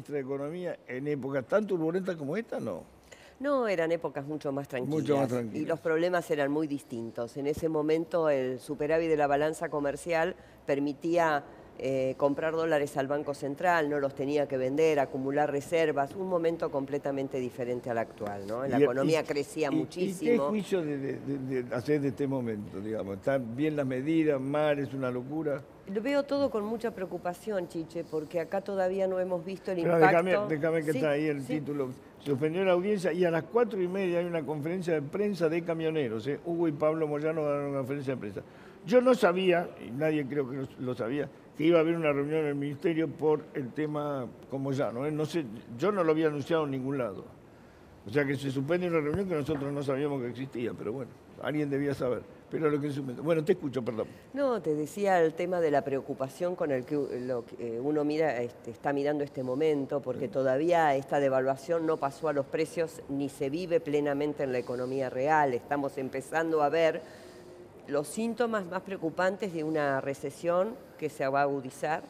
ministra de Economía en épocas tan turbulentas como esta, no. No, eran épocas mucho más tranquilas. Mucho más tranquilas. Y los problemas eran muy distintos. En ese momento el superávit de la balanza comercial permitía comprar dólares al Banco Central, no los tenía que vender, acumular reservas, un momento completamente diferente al actual, ¿no? La economía crecía muchísimo. ¿Y qué juicio de hacer de este momento, digamos? ¿Están bien las medidas, mal, es una locura? Lo veo todo con mucha preocupación, Chiche, porque acá todavía no hemos visto el Pero impacto. déjame que Sí, está ahí el sí. título. Suspendió la audiencia y a las 4:30 hay una conferencia de prensa de camioneros. Hugo y Pablo Moyano van a una conferencia de prensa. Yo no sabía, y nadie creo que lo sabía, que iba a haber una reunión en el ministerio por el tema con Moyano. No sé, yo no lo había anunciado en ningún lado. O sea que se suspende una reunión que nosotros no sabíamos que existía, pero bueno, alguien debía saber. Pero lo que se suspende. Bueno, te escucho, perdón. No, te decía el tema de la preocupación con el que uno mira, está mirando este momento, porque todavía esta devaluación no pasó a los precios ni se vive plenamente en la economía real. Estamos empezando a ver los síntomas más preocupantes de una recesión que se va a agudizar,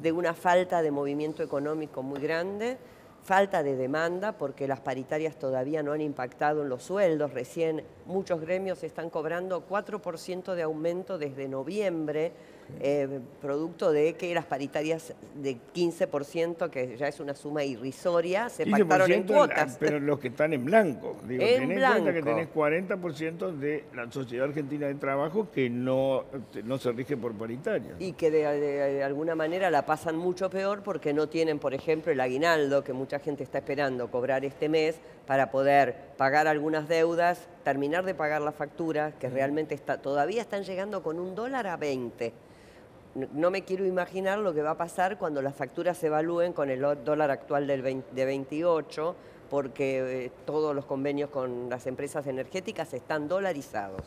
de una falta de movimiento económico muy grande, falta de demanda porque las paritarias todavía no han impactado en los sueldos. Recién muchos gremios están cobrando 4% de aumento desde noviembre, producto de que las paritarias de 15%, que ya es una suma irrisoria, se pactaron en cuotas. Pero los que están en blanco. Digo, en tenés en cuenta que tenés 40% de la Sociedad Argentina de Trabajo que no se rige por paritaria. Y que de alguna manera la pasan mucho peor porque no tienen, por ejemplo, el aguinaldo que mucha gente está esperando cobrar este mes para poder pagar algunas deudas, terminar de pagar la factura, que realmente todavía están llegando con $1 a 20. No me quiero imaginar lo que va a pasar cuando las facturas se evalúen con el dólar actual de 28, porque todos los convenios con las empresas energéticas están dolarizados.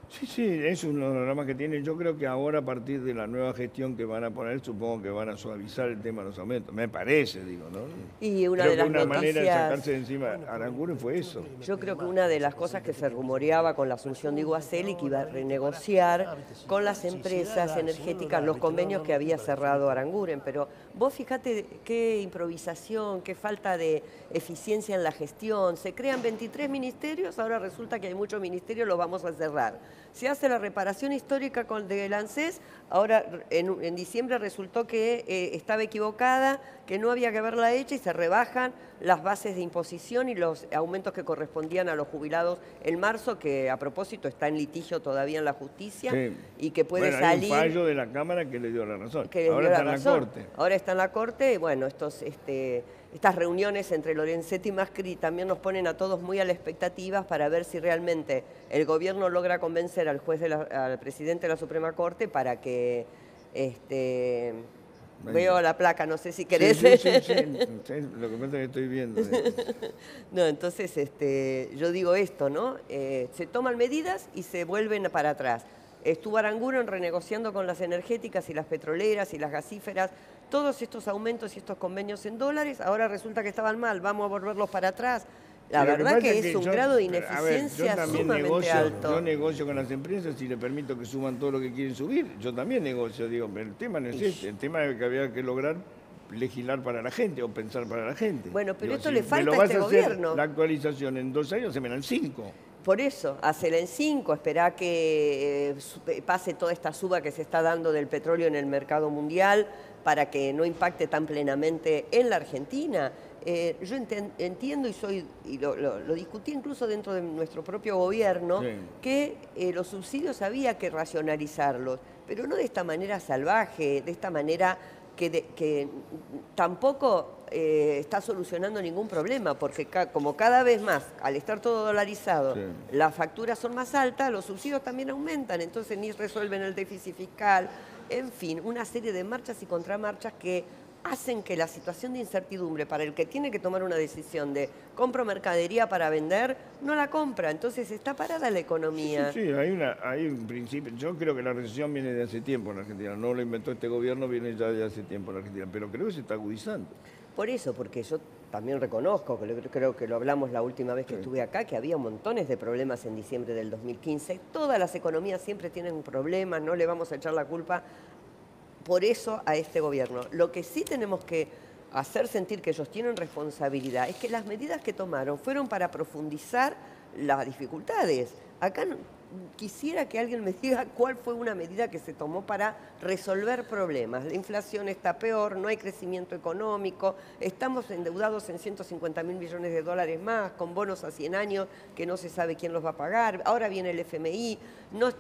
Sí, es un programa que tienen. Yo creo que ahora, a partir de la nueva gestión que van a poner, supongo que van a suavizar el tema de los aumentos. Me parece, digo, ¿no? Y una creo de las que una manera de noticias, sacarse de encima a Aranguren fue eso. yo creo que una de las cosas que se rumoreaba con la asunción de Iguaceli, que iba a renegociar con las empresas energéticas los convenios que había cerrado Aranguren. Pero vos fíjate qué improvisación, qué falta de eficiencia en la gestión. Se crean 23 ministerios, ahora resulta que hay muchos ministerios, los vamos a cerrar. Se hace la reparación histórica del ANSES, ahora en diciembre resultó que estaba equivocada, que no había que haberla hecha y se rebajan las bases de imposición y los aumentos que correspondían a los jubilados en marzo, que a propósito está en litigio todavía en la justicia y que puede salir... Hay un fallo de la Cámara que le dio la razón. Ahora está en la Corte. Ahora está en la Corte y bueno, estas reuniones entre Lorenzetti y Macri también nos ponen a todos muy a la expectativa para ver si realmente el gobierno logra convencer al al presidente de la Suprema Corte para que veo la placa, no sé si querés. Sí, lo que pasa es que estoy viendo. No, entonces yo digo esto, ¿no? Se toman medidas y se vuelven para atrás. Estuvo Aranguren renegociando con las energéticas y las petroleras y las gasíferas todos estos aumentos y estos convenios en dólares, ahora resulta que estaban mal, vamos a volverlos para atrás. La verdad que es un grado de ineficiencia sumamente alto. Yo negocio con las empresas y le permito que suban todo lo que quieren subir. Yo también negocio, digo, pero el tema no es este. El tema es que había que lograr legislar para la gente o pensar para la gente. Bueno, pero digo, esto si le falta a este gobierno. La actualización en 2 años se me dan 5. Por eso, hacela en 5, esperá que pase toda esta suba que se está dando del petróleo en el mercado mundial para que no impacte tan plenamente en la Argentina. Yo entiendo y lo discutí incluso dentro de nuestro propio gobierno, que los subsidios había que racionalizarlos, pero no de esta manera salvaje, de esta manera que tampoco está solucionando ningún problema, porque como cada vez más, al estar todo dolarizado, las facturas son más altas, los subsidios también aumentan, entonces ni resuelven el déficit fiscal, en fin, una serie de marchas y contramarchas que hacen que la situación de incertidumbre para el que tiene que tomar una decisión de compro mercadería para vender, no la compra, entonces está parada la economía. Sí, hay un principio. Yo creo que la recesión viene de hace tiempo en Argentina, no lo inventó este gobierno, viene ya de hace tiempo en Argentina, pero creo que se está agudizando. Por eso, porque yo también reconozco, creo que lo hablamos la última vez que estuve acá, que había montones de problemas en diciembre del 2015. Todas las economías siempre tienen problemas, no le vamos a echar la culpa por eso a este gobierno. Lo que sí tenemos que hacer sentir que ellos tienen responsabilidad, es que las medidas que tomaron fueron para profundizar las dificultades. Acá quisiera que alguien me diga cuál fue una medida que se tomó para resolver problemas. La inflación está peor, no hay crecimiento económico, estamos endeudados en 150.000 millones de dólares más, con bonos a 100 años que no se sabe quién los va a pagar. Ahora viene el FMI,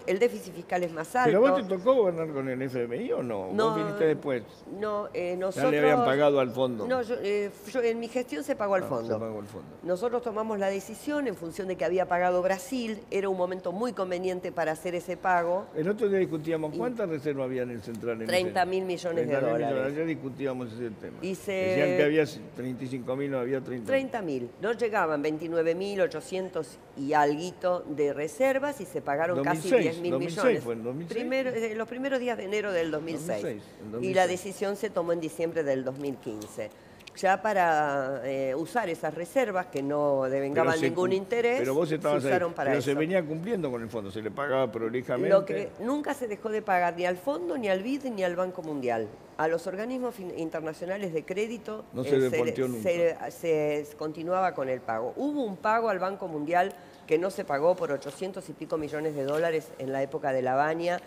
el déficit fiscal es más alto. ¿Pero vos te tocó gobernar con el FMI o no? No, ¿Vos viniste después? No, nosotros... ¿Ya le habían pagado al fondo? No, en mi gestión se pagó al fondo. Se pagó al fondo. Nosotros tomamos la decisión en función de que había pagado Brasil, era un momento muy convenciente para hacer ese pago. El otro día discutíamos cuántas reservas había en el central. 30.000 millones de dólares. Ayer discutíamos ese tema. Y decían que había 35.000, no había 30.000. 30.000. No llegaban 29.800 y alguito de reservas y se pagaron 2006, casi 10.000 millones. ¿Fue en 2006? Los primeros días de enero del 2006. 2006. Y la decisión se tomó en diciembre del 2015. Ya para usar esas reservas que no devengaban ningún interés, pero vos estabas se usaron ahí, para pero eso. se venía cumpliendo con el fondo, se le pagaba prolijamente. Lo que nunca se dejó de pagar ni al fondo, ni al BID, ni al Banco Mundial. A los organismos internacionales de crédito no se devolvió nunca. Se continuaba con el pago. Hubo un pago al Banco Mundial que no se pagó por 800 y pico millones de dólares en la época de la Baña,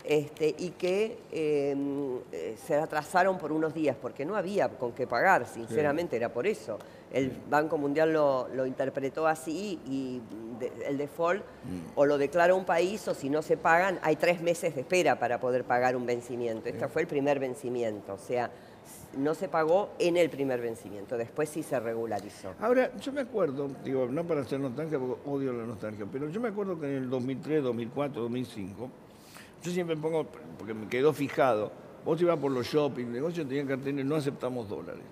y que se atrasaron por unos días, porque no había con qué pagar, sinceramente, era por eso. El Banco Mundial lo interpretó así y el default o lo declara un país o si no se pagan, hay 3 meses de espera para poder pagar un vencimiento. Este fue el primer vencimiento, o sea, no se pagó en el primer vencimiento, después sí se regularizó. Ahora, yo me acuerdo, digo, no para hacer nostalgia, porque odio la nostalgia, pero yo me acuerdo que en el 2003, 2004, 2005, yo siempre pongo, porque me quedó fijado, vos ibas por los shopping, negocios tenían carteles, no aceptamos dólares.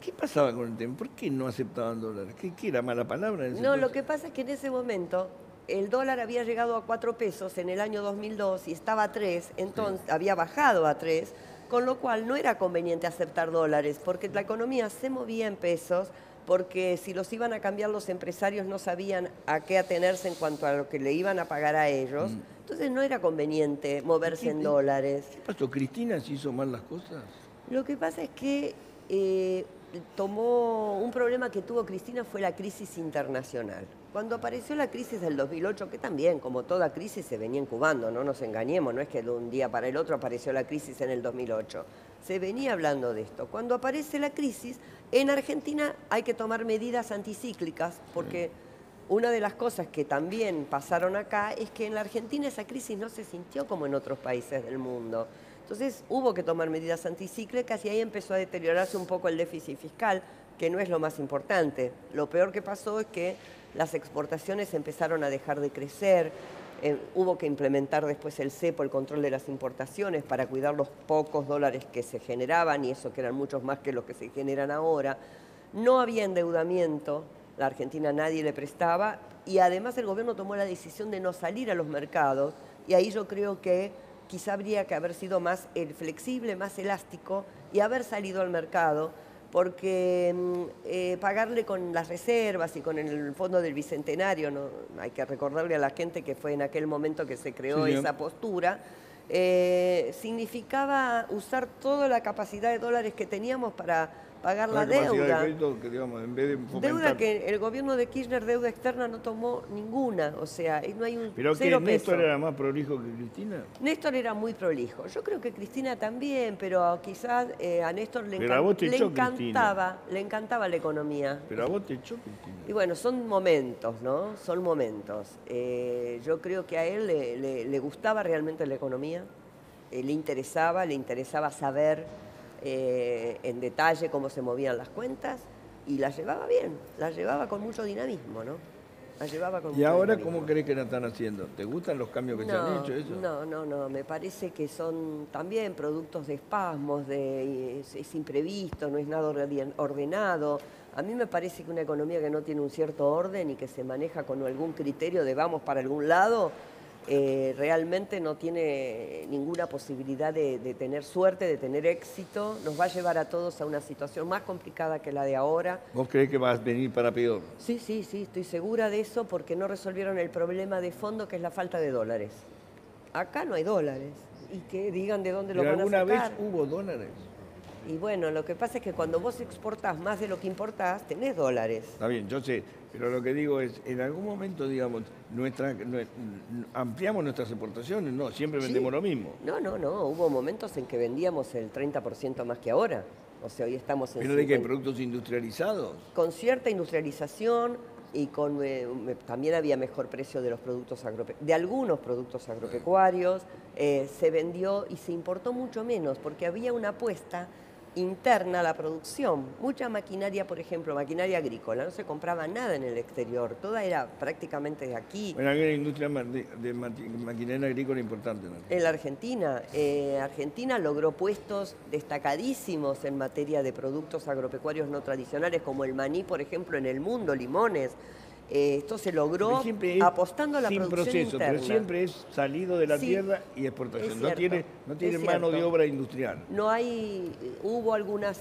¿Qué pasaba con el tema? ¿Por qué no aceptaban dólares? ¿Qué era mala palabra? No, lo que pasa es que en ese momento el dólar había llegado a 4 pesos en el año 2002 y estaba a 3, entonces había bajado a 3, con lo cual no era conveniente aceptar dólares, porque la economía se movía en pesos, porque si los iban a cambiar los empresarios no sabían a qué atenerse en cuanto a lo que le iban a pagar a ellos. Entonces no era conveniente moverse en dólares. ¿Qué pasó? ¿Cristina se hizo mal las cosas? Lo que pasa es que tomó un problema que tuvo Cristina fue la crisis internacional. Cuando apareció la crisis del 2008, que también, como toda crisis, se venía incubando, no nos engañemos, no es que de un día para el otro apareció la crisis en el 2008. Se venía hablando de esto. Cuando aparece la crisis, en Argentina hay que tomar medidas anticíclicas, porque una de las cosas que también pasaron acá es que en la Argentina esa crisis no se sintió como en otros países del mundo. Entonces hubo que tomar medidas anticíclicas y ahí empezó a deteriorarse un poco el déficit fiscal, que no es lo más importante. Lo peor que pasó es que las exportaciones empezaron a dejar de crecer, hubo que implementar después el cepo, el control de las importaciones, para cuidar los pocos dólares que se generaban, y eso que eran muchos más que los que se generan ahora. No había endeudamiento, la Argentina nadie le prestaba, y además el gobierno tomó la decisión de no salir a los mercados, y ahí yo creo que quizá habría que haber sido más flexible, más elástico, y haber salido al mercado, porque pagarle con las reservas y con el fondo del Bicentenario, ¿no? Hay que recordarle a la gente que fue en aquel momento que se creó esa postura, significaba usar toda la capacidad de dólares que teníamos para pagar la deuda. De crédito, que, digamos, en vez de fomentar... Deuda que el gobierno de Kirchner, deuda externa, no tomó ninguna, o sea, no hay un ¿Pero cero que peso. Néstor era más prolijo que Cristina? Néstor era muy prolijo. Yo creo que Cristina también, pero quizás a Néstor le encantaba la economía. Pero a vos te echó Cristina. Y bueno, son momentos, ¿no? Son momentos. Yo creo que a él le gustaba realmente la economía, le interesaba saber en detalle cómo se movían las cuentas y las llevaba bien, las llevaba con mucho dinamismo, ¿no? ¿Y ahora cómo crees que la están haciendo? ¿Te gustan los cambios que se han hecho? Eso? No, me parece que son también productos de espasmos, es imprevisto, no es nada ordenado. A mí me parece que una economía que no tiene un cierto orden y que se maneja con algún criterio de vamos para algún lado, realmente no tiene ninguna posibilidad de tener suerte, de tener éxito. Nos va a llevar a todos a una situación más complicada que la de ahora. ¿Vos creés que va a venir para peor? Sí, estoy segura de eso porque no resolvieron el problema de fondo, que es la falta de dólares. Acá no hay dólares. Y que digan de dónde los van a sacar. ¿Alguna vez hubo dólares? Y bueno, lo que pasa es que cuando vos exportás más de lo que importás, tenés dólares. Está bien, yo sé, pero lo que digo es, en algún momento, digamos, ampliamos nuestras exportaciones, no, siempre vendemos lo mismo. No, hubo momentos en que vendíamos el 30% más que ahora. O sea, hoy estamos en... ¿Pero de qué? ¿Productos industrializados? Con cierta industrialización y con también había mejor precio de los productos de algunos productos agropecuarios. Se vendió y se importó mucho menos porque había una apuesta interna a la producción. Mucha maquinaria, por ejemplo, maquinaria agrícola, no se compraba nada en el exterior, toda era prácticamente de aquí. Bueno, hay una industria de maquinaria agrícola importante, ¿no? En la Argentina, Argentina logró puestos destacadísimos en materia de productos agropecuarios no tradicionales, como el maní, por ejemplo, en el mundo, limones. Esto se logró apostando a la producción interna. Pero siempre es salido de la tierra y exportación. No tiene mano de obra industrial. No hay, hubo algunas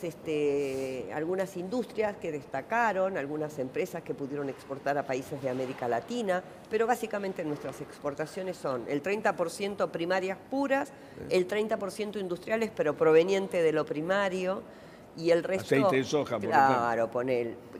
industrias que destacaron, algunas empresas que pudieron exportar a países de América Latina, pero básicamente nuestras exportaciones son el 30% primarias puras, el 30% industriales, pero proveniente de lo primario, y el resto... Aceite de soja, por ejemplo. Claro,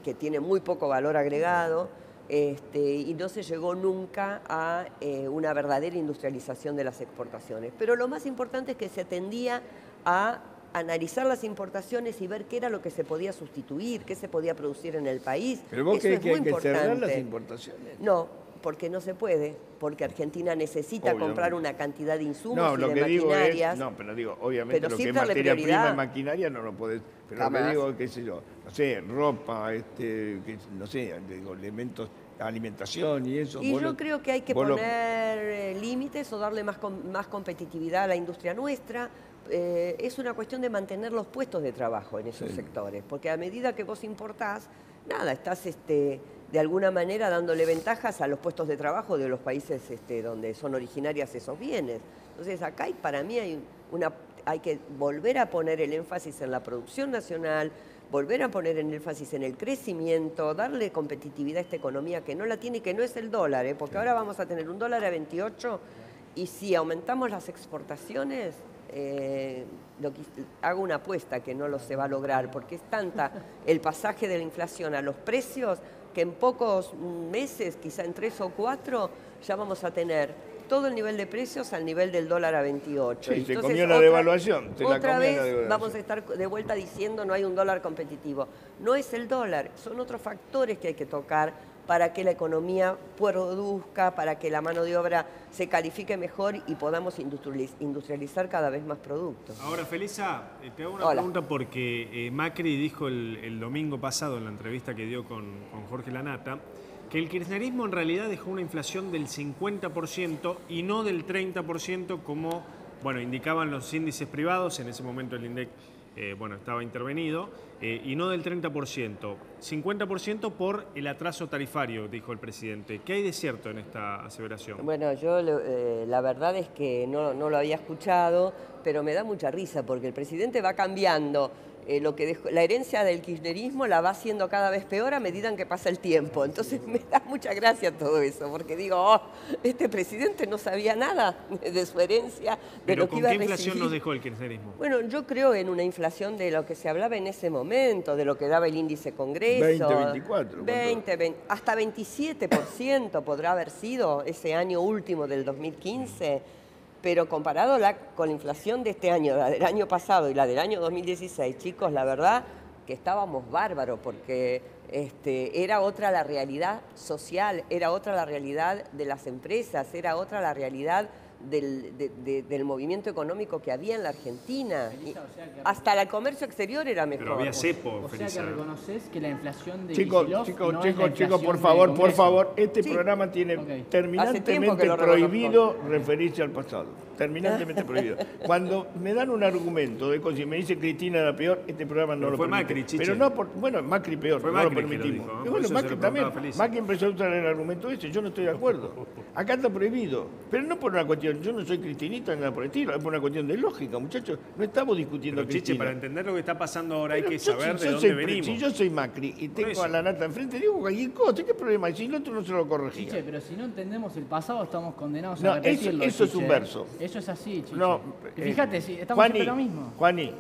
que tiene muy poco valor agregado. Y no se llegó nunca a una verdadera industrialización de las exportaciones. Pero lo más importante es que se tendía a analizar las importaciones y ver qué era lo que se podía sustituir, qué se podía producir en el país. ¿Pero vos crees que hay que cerrar las importaciones? No, porque no se puede, porque Argentina necesita comprar una cantidad de insumos y de maquinarias. Pero digo, obviamente lo que es materia prima y maquinaria no lo podés. Pero jamás. Lo que digo, qué sé yo, no sé, ropa, no sé, digo, elementos, alimentación y eso. Y yo creo que hay que poner límites o darle más competitividad a la industria nuestra. Es una cuestión de mantener los puestos de trabajo en esos sectores, porque a medida que vos importás, nada, estás de alguna manera dándole ventajas a los puestos de trabajo de los países donde son originarias esos bienes. Entonces acá para mí hay que volver a poner el énfasis en la producción nacional, volver a poner el énfasis en el crecimiento, darle competitividad a esta economía que no la tiene y que no es el dólar, porque ahora vamos a tener un dólar a 28 y si aumentamos las exportaciones, hago una apuesta que no lo se va a lograr, porque es tanta el pasaje de la inflación a los precios que en pocos meses, quizá en 3 o 4, ya vamos a tener todo el nivel de precios al nivel del dólar a 28. Sí, se comió la devaluación. Otra vez vamos a estar de vuelta diciendo no hay un dólar competitivo. No es el dólar, son otros factores que hay que tocar para que la economía produzca, para que la mano de obra se califique mejor y podamos industrializar cada vez más productos. Ahora, Felisa, te hago una pregunta porque Macri dijo el domingo pasado en la entrevista que dio con Jorge Lanata que el kirchnerismo en realidad dejó una inflación del 50% y no del 30% como indicaban los índices privados. En ese momento el INDEC estaba intervenido, y no del 30%. 50% por el atraso tarifario, dijo el presidente. ¿Qué hay de cierto en esta aseveración? Bueno, yo la verdad es que no lo había escuchado, pero me da mucha risa porque el presidente va cambiando. Lo que dejó, la herencia del kirchnerismo la va haciendo cada vez peor a medida en que pasa el tiempo. Entonces me da mucha gracia todo eso, porque digo, este presidente no sabía nada de su herencia, de lo que iba a recibir. ¿Pero con qué inflación nos dejó el kirchnerismo? Bueno, yo creo en una inflación de lo que se hablaba en ese momento, de lo que daba el índice Congreso. 24. 20, hasta 27% podrá haber sido ese año último del 2015. Pero comparado con la inflación de este año, la del año pasado y la del año 2016, chicos, la verdad que estábamos bárbaros porque era otra la realidad social, era otra la realidad de las empresas, era otra la realidad del movimiento económico que había en la Argentina. Hasta el comercio exterior era mejor. Pero había cepo, o sea que reconoces que la inflación de Chicos, por favor, este programa tiene terminantemente prohibido referirse al pasado. Terminantemente prohibido. Cuando me dan un argumento de cosas y me dice Cristina era peor, este programa no lo permite. Macri, Chiche. Pero no Macri peor, fue no Macri lo permitimos. Que lo dijo, bueno, Macri también. Macri empezó a usar el argumento ese, yo no estoy de acuerdo. Acá está prohibido. Pero no por una cuestión, yo no soy cristinista ni nada por el estilo, es por una cuestión de lógica, muchachos. No estamos discutiendo pero, Chiche, para entender lo que está pasando ahora hay que saber de dónde venimos. Si yo soy Macri y tengo a la Nata enfrente, digo cualquier cosa, ¿qué problema hay? Si el otro no se lo corregía. Chiche, pero si no entendemos el pasado, estamos condenados a repetirlo. Eso es un verso. Eso es así, Chiche. No, fíjate, estamos haciendo lo mismo. Juaní,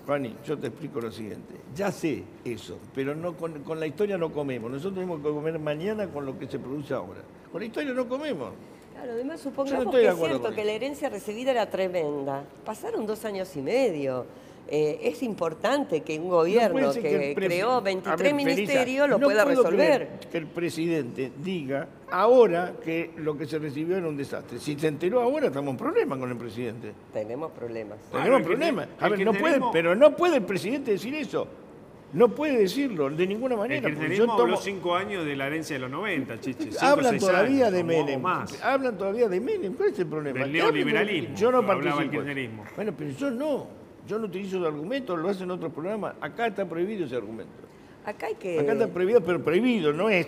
Juani, yo te explico lo siguiente. Ya sé eso, pero no con la historia no comemos. Nosotros tenemos que comer mañana con lo que se produce ahora. Con la historia no comemos. Claro, además supongamos que es cierto que la herencia recibida era tremenda. Pasaron 2 años y medio. Es importante que un gobierno que creó 23 ministerios lo pueda resolver. Que el presidente diga ahora que lo que se recibió era un desastre. Si se enteró ahora, estamos en problemas con el presidente. Tenemos problemas. Tenemos problemas. A ver, no puede, pero no puede el presidente decir eso. No puede decirlo de ninguna manera. El kirchnerismo habló 5 años de la herencia de los 90, Chichi. Hablan todavía de Menem. Hablan todavía de Menem. ¿Cuál es el problema? Del neoliberalismo. Yo no participo. Hablaba el kirchnerismo. Bueno, pero yo no. Yo no utilizo el argumento, lo hacen otros programas. Acá está prohibido ese argumento. Acá está prohibido, pero prohibido, no es...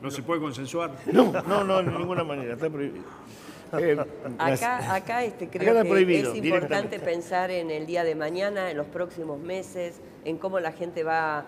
¿No se puede consensuar? No, de ninguna manera, está prohibido. Acá creo que es importante pensar en el día de mañana, en los próximos meses, en cómo la gente va